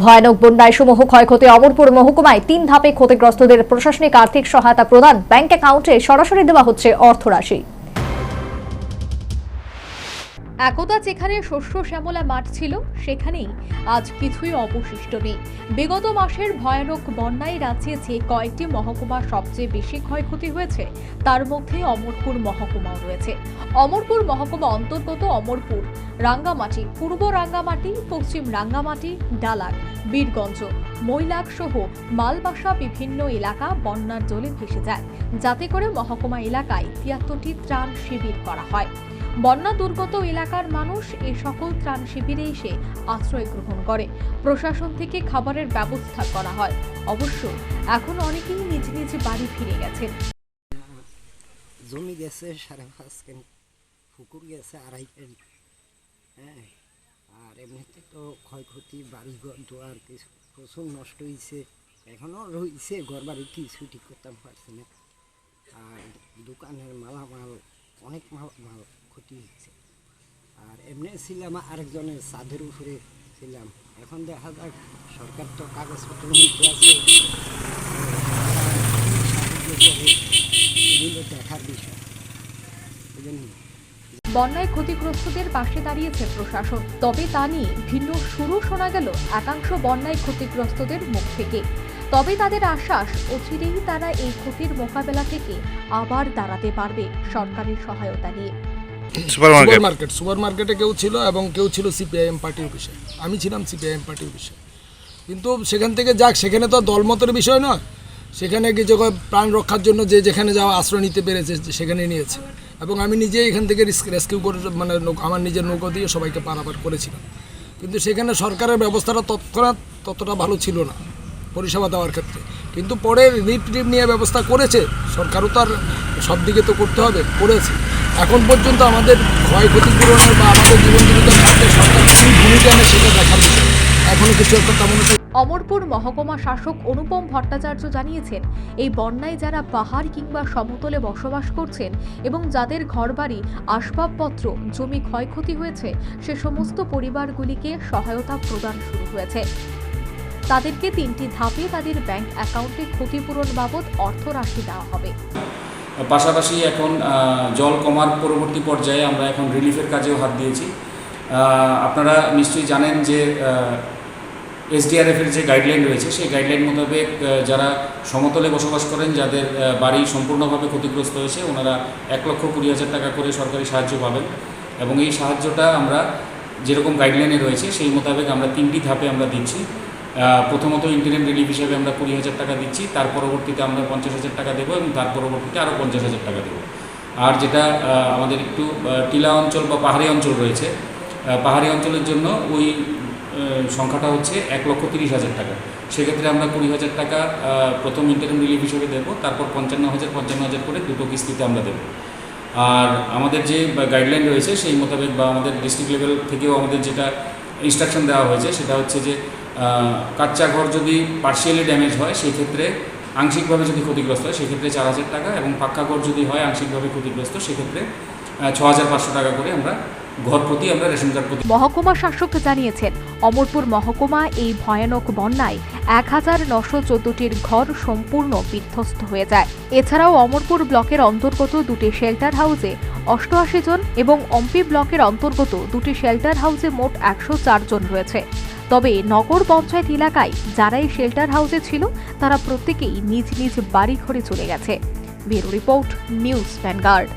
ভয়ানক বন্যায় সমূহ ক্ষয়ক্ষতি অমরপুর মহকুমায় ৩ ধাপে ক্ষতিগ্রস্তদের প্রশাসনিক আর্থিক সহায়তা প্রদান, ব্যাংক অ্যাকাউন্টে সরাসরি দেওয়া হচ্ছে অর্থরাশি। একদা যেখানে শস্য শ্যামলা মাঠ ছিল সেখানেই আজ কিছুই অবশিষ্ট নেই। বিগত মাসের ভয়ানক বন্যায় রাজ্যে যে কয়েকটি মহকুমা সবচেয়ে বেশি ক্ষয়ক্ষতি হয়েছে তার মধ্যে অমরপুর মহকুমাও রয়েছে। অমরপুর মহকুমা অন্তর্গত অমরপুর, রাঙ্গামাটি, পূর্ব রাঙ্গামাটি, পশ্চিম রাঙ্গামাটি, ডালার, বীরগঞ্জ, মৈলাক সহ মালবাসা বিভিন্ন এলাকা বন্যার জলে ভেসে যায়, যাতে করে মহকুমা এলাকায় ৭৩টি ত্রাণ শিবির করা হয়। বন্যা দুর্গত এলাকার মানুষ এই সকল ত্রাণ শিবিরে এসে আশ্রয় গ্রহণ করে। প্রশাসন থেকে খাবারের ব্যবস্থা করা হয়। অবশ্য এখন অনেকেই নিজ নিজ বাড়ি ফিরে গেছেন। জমি গেছে ৫.৫ কেন, পুকুর গেছে ২.৫ কেন, হ্যাঁ। আর এমনিতে তো ক্ষয়ক্ষতি, বাড়িঘর দুয়ার কিছু প্রচুর নষ্ট হয়েছে, এখনও রয়েছে ঘর বাড়ি কিছু ঠিক করতে পারছে না। আর দোকানের মালামাল অনেক মাল ক্ষতি হচ্ছে। আর এমনি ছিলাম আরেকজনের ছাদের উপরে ছিলাম, এখন দেখা যাক সরকার তো কাগজপত্র নিতে আছে, এগুলো দেখার বিষয়। বন্যায় ক্ষতিগ্রস্তদের পাশে দাঁড়িয়েছে প্রশাসন, তবে তা নিয়ে ভিন্ন সুরও শোনা গেল একাংশ বন্যায় ক্ষতিগ্রস্তদের মুখ থেকে। তবে তাদের আশ্বাস, অচিরেই তারা এই ক্ষতির মোকাবেলা থেকে আবার দাঁড়াতে পারবে সরকারের সহায়তা নিয়ে। সুপার মার্কেটে কেউ ছিল এবং কেউ ছিল সিপিআইএম পার্টি অফিসে, আমি ছিলাম সিপিআইএম পার্টি অফিসে। কিন্তু সেখান থেকে যাক, সেখানে তো দলমতের বিষয় নয়, সেখানে কিছু প্রাণ রক্ষার জন্য যে যেখানে যাওয়া আশ্রয় নিতে পেরেছে সেখানে নিয়েছে। এবং আমি নিজে এখান থেকে রেস্কিউ করে মানে আমার নিজের নৌকা দিয়ে সবাইকে পারাপার করেছিলাম। কিন্তু সেখানে সরকারের ব্যবস্থাটা তৎক্ষণাৎ ততটা ভালো ছিল না পরিষেবা দেওয়ার ক্ষেত্রে। কিন্তু পরে রিপ নিয়ে ব্যবস্থা করেছে সরকারও, তো আর সব দিকে তো করতে হবে, করেছে। এখন পর্যন্ত আমাদের ক্ষয়ক্ষতি পূরণের বা আমাদের জীবন জীবিকার ক্ষেত্রে সরকার কী ভূমিকা নেয় সেটা দেখার বিষয়। এখনও কিছু একটা তেমন। অমরপুর মহকুমা শাসক অনুপম ভট্টাচার্য জানিয়েছেন, এই বন্যায় যারা পাহাড় কিংবা সমতলে বসবাস করছেন এবং যাদের ঘরবাড়ি, আসবাবপত্র, জমি ক্ষয়ক্ষতি হয়েছে, সে সমস্ত পরিবারগুলিকে সহায়তা প্রদান শুরু হয়েছে। তাদেরকে ৩টি ধাপে তাদের ব্যাংক অ্যাকাউন্টে ক্ষতিপূরণ বাবদ অর্থরাশি দেওয়া হবে। পাশাপাশি এখন জল কমার পরবর্তী পর্যায়ে আমরা এখন রিলিফের কাজেও হাত দিয়েছি। আপনারা নিশ্চয়ই জানেন যে এসডিআরএফের যে গাইডলাইন রয়েছে, সেই গাইডলাইন মোতাবেক যারা সমতলে বসবাস করেন, যাদের বাড়ি সম্পূর্ণভাবে ক্ষতিগ্রস্ত হয়েছে, ওনারা ১,২০,০০০ টাকা করে সরকারি সাহায্য পাবেন। এবং এই সাহায্যটা আমরা যেরকম গাইডলাইনে রয়েছে সেই মোতাবেক আমরা ৩টি ধাপে আমরা দিচ্ছি। প্রথমত ইন্টারিম রিলিফ হিসেবে আমরা ২০,০০০ টাকা দিচ্ছি, তার পরবর্তীতে আমরা ৫০,০০০ টাকা দেবো এবং তার পরবর্তীতে আরও ৫০,০০০ টাকা দেবো। আর যেটা আমাদের একটু টিলা অঞ্চল বা পাহাড়ি অঞ্চল রয়েছে, পাহাড়ি অঞ্চলের জন্য ওই সংখ্যাটা হচ্ছে ১,৩০,০০০ টাকা। সেক্ষেত্রে আমরা ২০,০০০ টাকা প্রথম ইন্টারিম রিলিফ হিসেবে দেবো, তারপর ৫৫,০০০ করে দুটো কিস্তিতে আমরা দেবো। আর আমাদের যে গাইডলাইন রয়েছে সেই মোতাবেক বা আমাদের ডিস্ট্রিক্ট লেভেল থেকেও আমাদের যেটা ইনস্ট্রাকশন দেওয়া হয়েছে সেটা হচ্ছে যে কাচ্চা ঘর যদি পার্শিয়ালি ড্যামেজ হয়, সেই ক্ষেত্রে আংশিকভাবে যদি ক্ষতিগ্রস্ত হয় সেক্ষেত্রে ৪,০০০ টাকা, এবং পাক্কা ঘর যদি হয় আংশিকভাবে ক্ষতিগ্রস্ত সেক্ষেত্রে ৬,৫০০ টাকা করে আমরা ঘর প্রতি আমরা রেশন কার্ড প্রতি। মহকুমা শাসক জানিয়েছেন, অমরপুর মহকুমা এই ভয়ানক বন্যায় ১,৯১৪টির ঘর সম্পূর্ণ বিধ্বস্ত হয়ে যায়। এছাড়াও অমরপুর ব্লকের অন্তর্গত ২টি শেল্টার হাউসে ৮৮ জন এবং অম্পি ব্লকের অন্তর্গত ২টি শেল্টার হাউসে মোট ১০৪ জন রয়েছে। তবে নগর পঞ্চায়েত এলাকায় যারা এই শেল্টার হাউসে ছিল তারা প্রত্যেকেই নিজ নিজ বাড়ি ঘরে চলে গেছে। Bureau report, news vanguard.